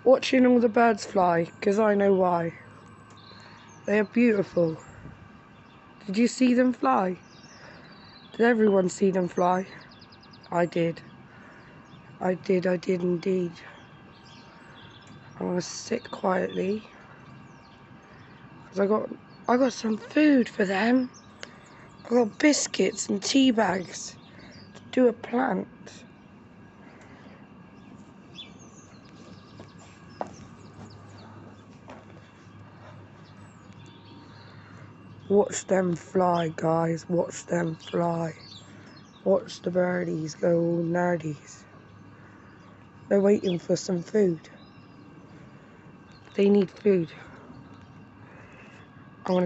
Watching all the birds fly, because I know why. They are beautiful. Did you see them fly? Did everyone see them fly? I did. I did indeed. I'm gonna sit quietly because I got some food for them. I got biscuits and tea bags to do a plant. Watch them fly, guys. Watch them fly. Watch the birdies go all nerdies. They're waiting for some food. They need food. I'm gonna